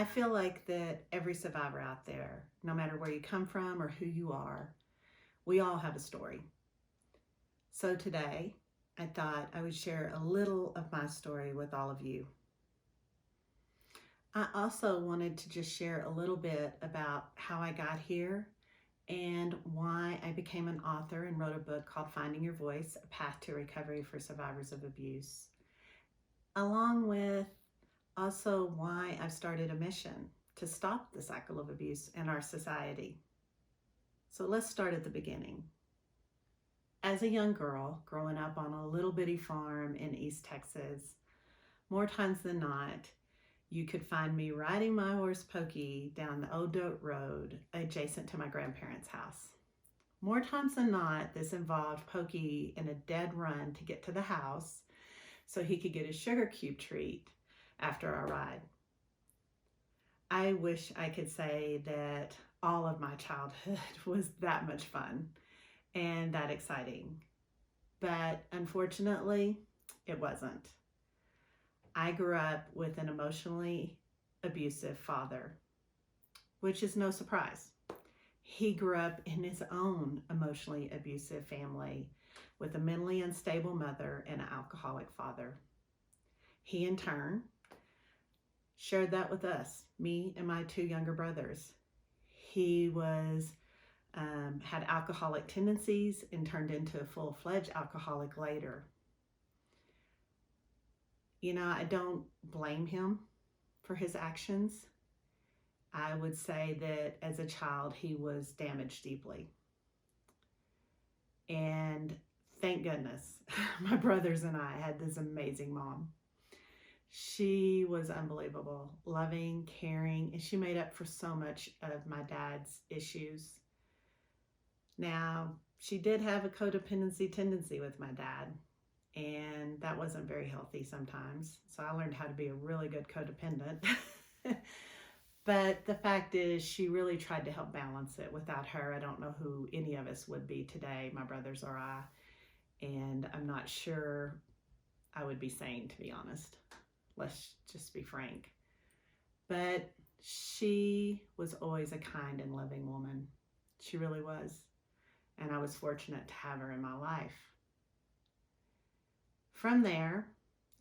I feel like that every survivor out there, no matter where you come from or who you are, we all have a story. So today, I thought I would share a little of my story with all of you. I also wanted to just share a little bit about how I got here and why I became an author and wrote a book called Finding Your Voice, A Path to Recovery for Survivors of Abuse, along with also why I've started a mission to stop the cycle of abuse in our society. So let's start at the beginning. As a young girl growing up on a little bitty farm in East Texas, more times than not, you could find me riding my horse Pokey down the old dirt road adjacent to my grandparents' house. More times than not, this involved Pokey in a dead run to get to the house so he could get a sugar cube treat after our ride. I wish I could say that all of my childhood was that much fun and that exciting, but unfortunately, it wasn't. I grew up with an emotionally abusive father, which is no surprise. He grew up in his own emotionally abusive family with a mentally unstable mother and an alcoholic father. He, in turn, shared that with us, me and my two younger brothers. He had alcoholic tendencies and turned into a full-fledged alcoholic later. You know, I don't blame him for his actions. I would say that as a child, he was damaged deeply. And thank goodness, my brothers and I had this amazing mom. She was unbelievable, loving, caring, and she made up for so much of my dad's issues. Now, she did have a codependency tendency with my dad, and that wasn't very healthy sometimes. So I learned how to be a really good codependent. But the fact is, she really tried to help balance it. Without her, I don't know who any of us would be today, my brothers or I. And I'm not sure I would be sane, to be honest. Let's just be frank. But she was always a kind and loving woman. She really was. And I was fortunate to have her in my life. From there,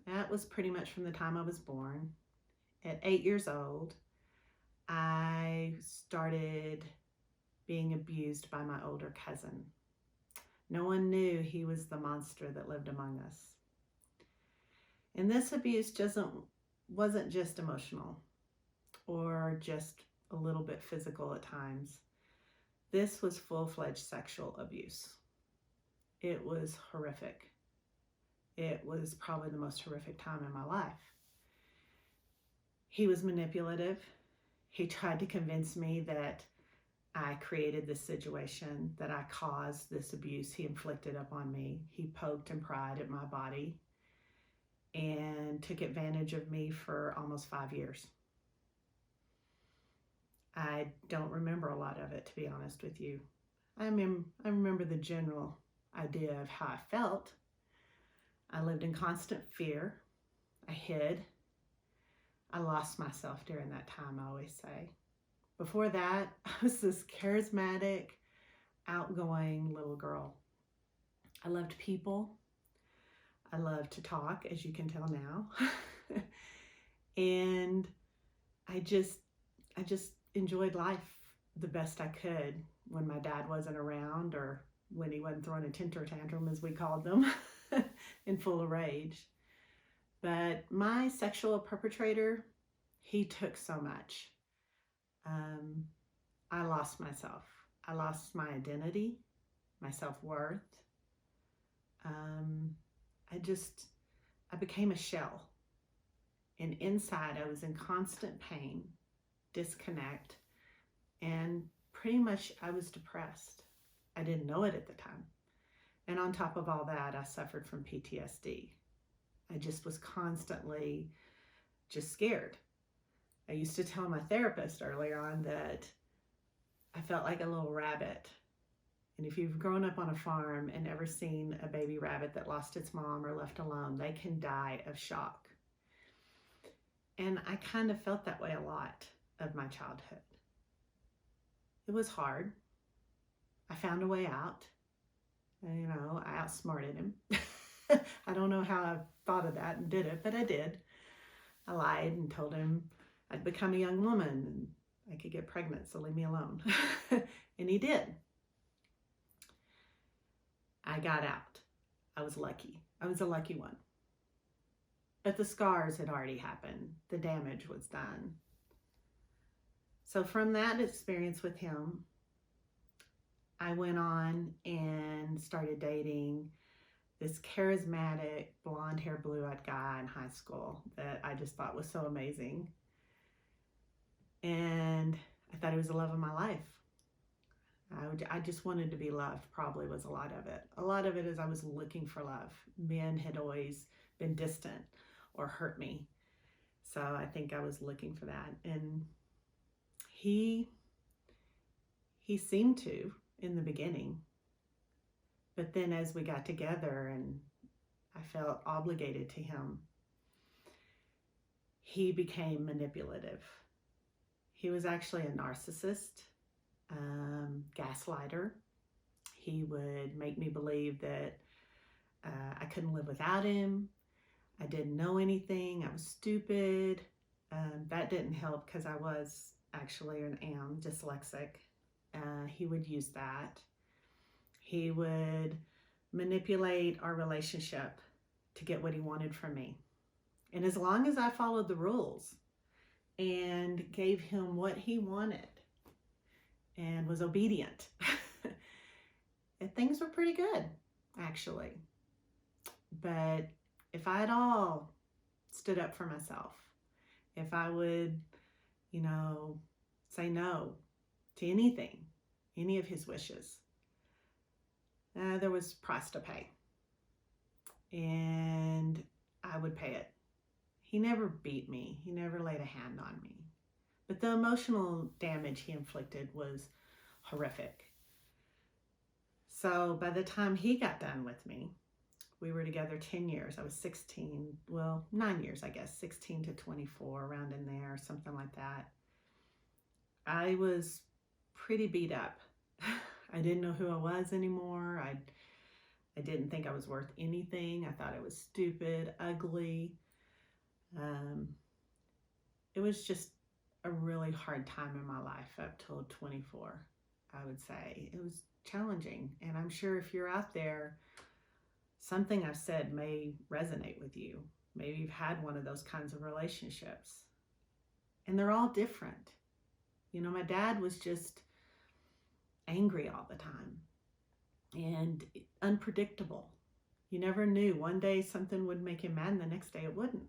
that was pretty much from the time I was born. At 8 years old, I started being abused by my older cousin. No one knew he was the monster that lived among us. And this abuse wasn't just emotional or just a little bit physical at times. This was full-fledged sexual abuse. It was horrific. It was probably the most horrific time in my life. He was manipulative. He tried to convince me that I created this situation, that I caused this abuse he inflicted upon me. He poked and pried at my body and took advantage of me for almost 5 years. I don't remember a lot of it, to be honest with you. I remember the general idea of how I felt. I lived in constant fear. I hid. I lost myself during that time, I always say. Before that, I was this charismatic, outgoing little girl. I loved people. I loved to talk, as you can tell now. And I just enjoyed life the best I could when my dad wasn't around, or when he wasn't throwing a temper tantrum, as we called them, in full rage. But my sexual perpetrator, he took so much. I lost myself. I lost my identity, my self-worth. I became a shell. And inside, I was in constant pain, disconnect, and pretty much I was depressed. I didn't know it at the time. And on top of all that, I suffered from PTSD. I just was constantly just scared. I used to tell my therapist earlier on that I felt like a little rabbit. And if you've grown up on a farm and ever seen a baby rabbit that lost its mom or left alone, they can die of shock. And I kind of felt that way a lot of my childhood. It was hard. I found a way out. And, I outsmarted him. I don't know how I thought of that and did it, but I did. I lied and told him I'd become a young woman and I could get pregnant, so leave me alone. And he did. I got out. I was lucky. I was a lucky one. But the scars had already happened. The damage was done. So from that experience with him, I went on and started dating this charismatic, blonde hair, blue-eyed guy in high school that I just thought was so amazing. And I thought he was the love of my life. I just wanted to be loved, probably was a lot of it. A lot of it is I was looking for love. Men had always been distant or hurt me. So I think I was looking for that. And he seemed to in the beginning. But then as we got together and I felt obligated to him, he became manipulative. He was actually a narcissist, gaslighter. He would make me believe that I couldn't live without him. I didn't know anything. I was stupid. That didn't help because I was actually and am dyslexic. He would use that. He would manipulate our relationship to get what he wanted from me. And as long as I followed the rules and gave him what he wanted and was obedient, things were pretty good, actually. But if I had all stood up for myself, if I would, say no to anything, any of his wishes, there was price to pay. And I would pay it. He never beat me. He never laid a hand on me. But the emotional damage he inflicted was horrific. So by the time he got done with me, we were together 10 years. I was 16, 9 years, I guess, 16 to 24, around in there, something like that. I was pretty beat up. I didn't know who I was anymore. I didn't think I was worth anything. I thought I was stupid, ugly. It was just a really hard time in my life up till 24, I would say. It was challenging. And I'm sure if you're out there, something I've said may resonate with you. Maybe you've had one of those kinds of relationships. And they're all different. My dad was just angry all the time and unpredictable. You never knew. One day something would make him mad and the next day it wouldn't.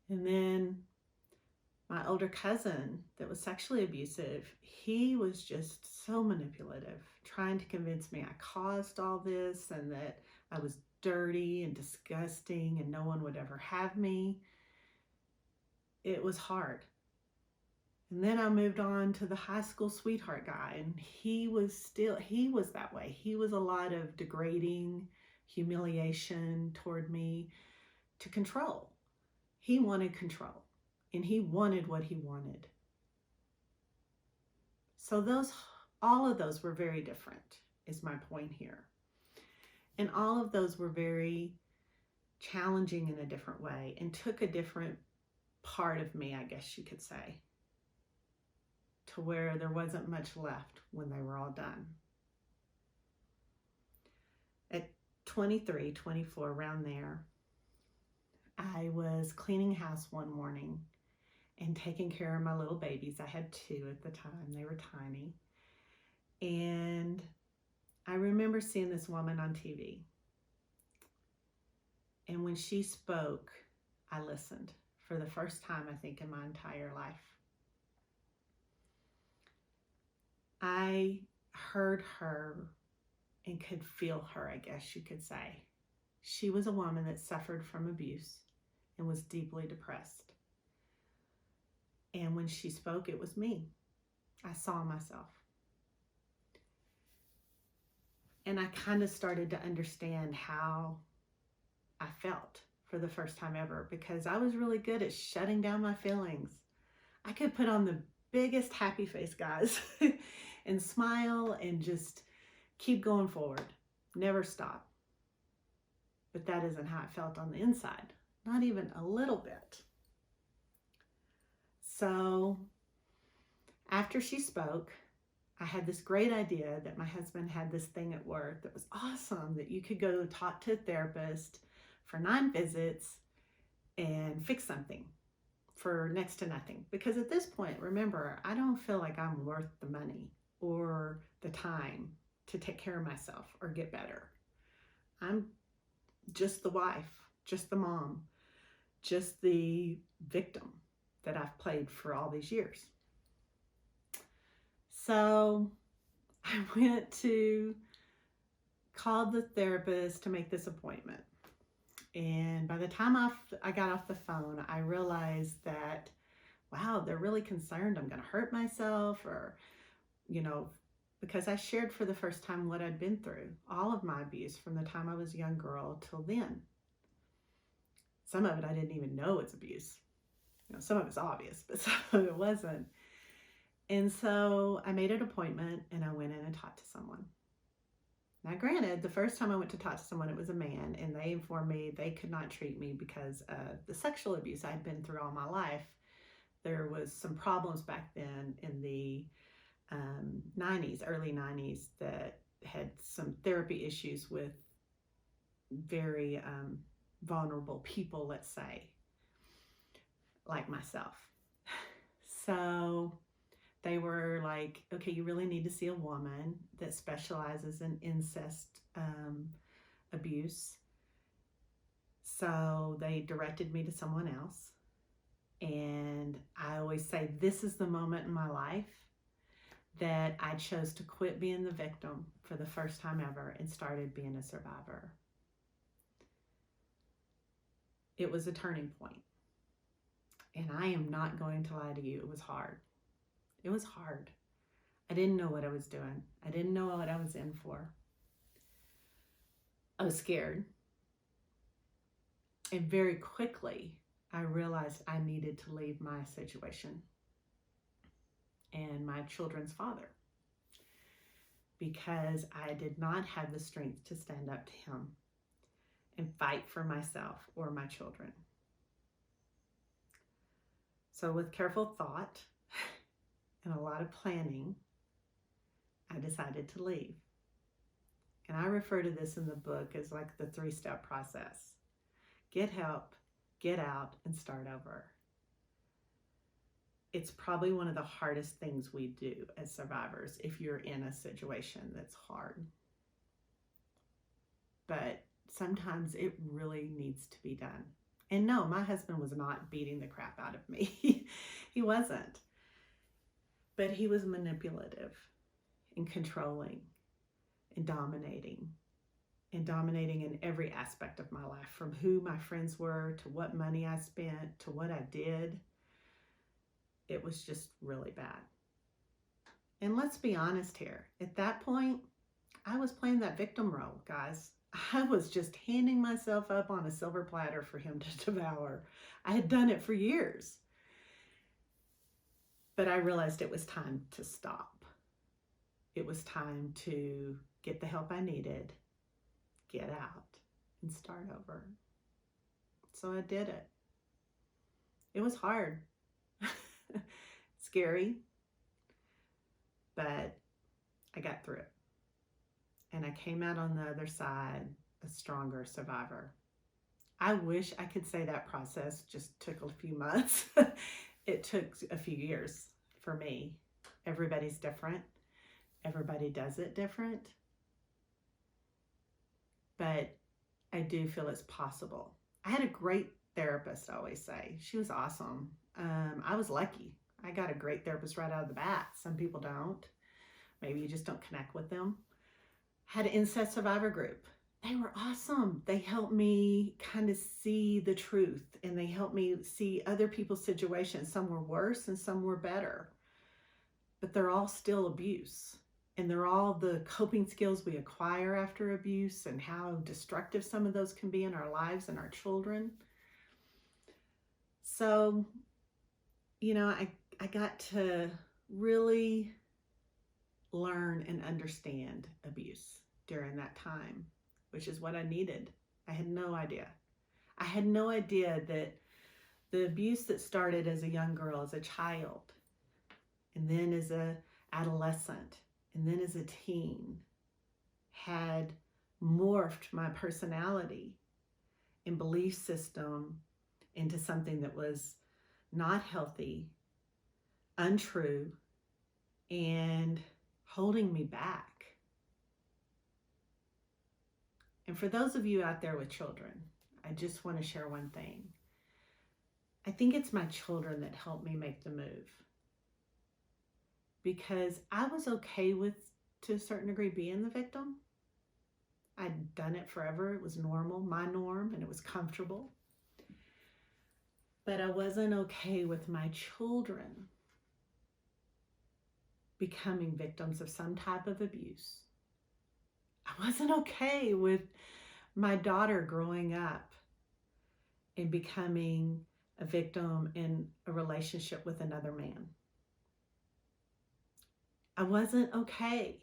And then my older cousin that was sexually abusive, he was just so manipulative, trying to convince me I caused all this and that I was dirty and disgusting and no one would ever have me. It was hard. And then I moved on to the high school sweetheart guy, and he was that way. He was a lot of degrading, humiliation toward me to control. He wanted control, and he wanted what he wanted. So all of those were very different, is my point here. And all of those were very challenging in a different way and took a different part of me, I guess you could say, to where there wasn't much left when they were all done. At 23, 24, around there, I was cleaning house one morning and taking care of my little babies. I had 2 at the time. They were tiny. And I remember seeing this woman on TV. And when she spoke, I listened for the first time, I think, in my entire life. I heard her and could feel her, I guess you could say. She was a woman that suffered from abuse and was deeply depressed. And when she spoke, it was me. I saw myself. And I kind of started to understand how I felt for the first time ever because I was really good at shutting down my feelings. I could put on the biggest happy face, guys, and smile and just keep going forward, never stop. But that isn't how it felt on the inside, not even a little bit. So after she spoke, I had this great idea that my husband had this thing at work that was awesome, that you could go talk to a therapist for 9 visits and fix something for next to nothing. Because at this point, remember, I don't feel like I'm worth the money or the time to take care of myself or get better. I'm just the wife, just the mom, just the victim that I've played for all these years. So I called the therapist to make this appointment. And by the time I got off the phone, I realized that, wow, they're really concerned I'm going to hurt myself or, because I shared for the first time what I'd been through, all of my abuse from the time I was a young girl till then. Some of it I didn't even know it's abuse. Some of it's obvious, but some of it wasn't. And so I made an appointment and I went in and talked to someone. Now, granted, the first time I went to talk to someone, it was a man, and they informed me they could not treat me because of the sexual abuse I'd been through all my life. There was some problems back then in the 90s, early 90s, that had some therapy issues with very vulnerable people, let's say, like myself. So they were like, okay, you really need to see a woman that specializes in incest abuse. So they directed me to someone else. And I always say, this is the moment in my life that I chose to quit being the victim for the first time ever and started being a survivor. It was a turning point. And I am not going to lie to you, it was hard. It was hard. I didn't know what I was doing. I didn't know what I was in for. I was scared. And very quickly, I realized I needed to leave my situation and my children's father because I did not have the strength to stand up to him and fight for myself or my children. So with careful thought and a lot of planning, I decided to leave. And I refer to this in the book as like the 3-step process. Get help, get out, and start over. It's probably one of the hardest things we do as survivors if you're in a situation that's hard. But sometimes it really needs to be done. And no, my husband was not beating the crap out of me. He wasn't. But he was manipulative and controlling and dominating in every aspect of my life, from who my friends were to what money I spent to what I did. It was just really bad. And let's be honest here. At that point, I was playing that victim role, guys. I was just handing myself up on a silver platter for him to devour. I had done it for years. But I realized it was time to stop. It was time to get the help I needed, get out, and start over. So I did it. It was hard, scary, but I got through it. And I came out on the other side a stronger survivor. I wish I could say that process just took a few months. It took a few years for me. Everybody's different. Everybody does it different. But I do feel it's possible. I had a great therapist, I always say. She was awesome. I was lucky. I got a great therapist right out of the bat. Some people don't. Maybe you just don't connect with them. Had an incest survivor group. They were awesome. They helped me kind of see the truth, and they helped me see other people's situations. Some were worse and some were better, but they're all still abuse. And they're all the coping skills we acquire after abuse and how destructive some of those can be in our lives and our children. So, I got to really learn and understand abuse during that time, which is what I needed. I had no idea. I had no idea that the abuse that started as a young girl, as a child, and then as an adolescent, and then as a teen, had morphed my personality and belief system into something that was not healthy, untrue, and holding me back. And for those of you out there with children, I just want to share one thing. I think it's my children that helped me make the move, because I was okay with, to a certain degree, being the victim. I'd done it forever. It was normal, my norm, and it was comfortable. But I wasn't okay with my children becoming victims of some type of abuse. I wasn't okay with my daughter growing up and becoming a victim in a relationship with another man. I wasn't okay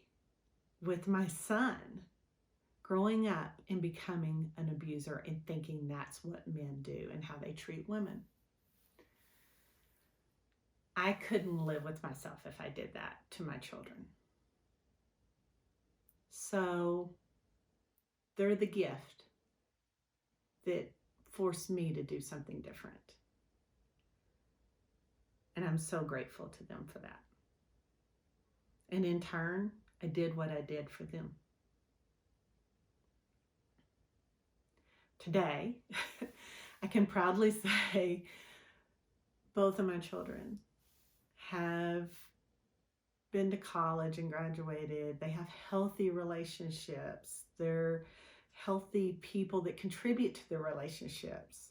with my son growing up and becoming an abuser and thinking that's what men do and how they treat women. I couldn't live with myself if I did that to my children. So they're the gift that forced me to do something different. And I'm so grateful to them for that. And in turn, I did what I did for them. Today, I can proudly say both of my children have been to college and graduated. They have healthy relationships. They're healthy people that contribute to their relationships.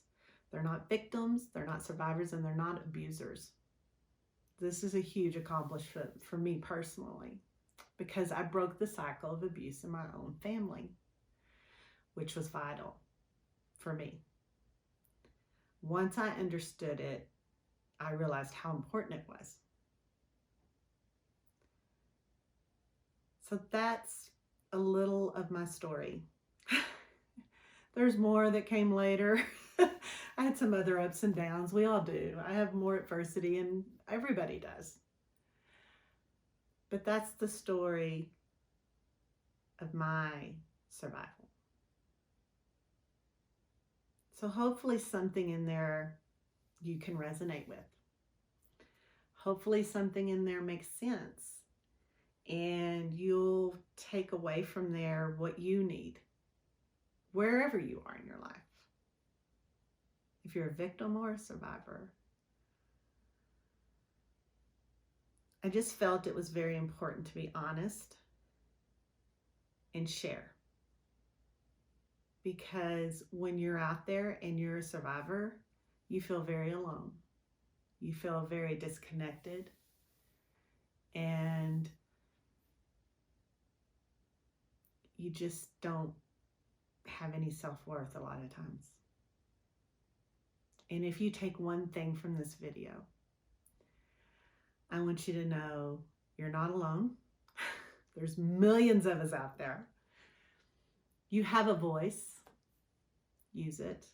They're not victims, they're not survivors, and they're not abusers. This is a huge accomplishment for me personally, because I broke the cycle of abuse in my own family, which was vital for me. Once I understood it, I realized how important it was. So that's a little of my story. There's more that came later. I had some other ups and downs. We all do. I have more adversity, and everybody does. But that's the story of my survival. So hopefully something in there you can resonate with. Hopefully something in there makes sense, and you'll take away from there what you need, wherever you are in your life. If you're a victim or a survivor. I just felt it was very important to be honest and share. Because when you're out there and you're a survivor, you feel very alone. You feel very disconnected. And you just don't have any self-worth a lot of times. And if you take one thing from this video, I want you to know you're not alone. There's millions of us out there. You have a voice. Use it.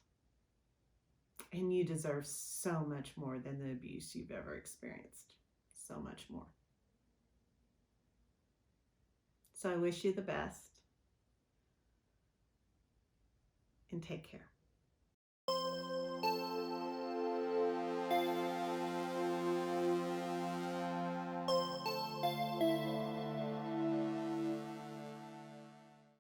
And you deserve so much more than the abuse you've ever experienced. So much more. So I wish you the best. And take care.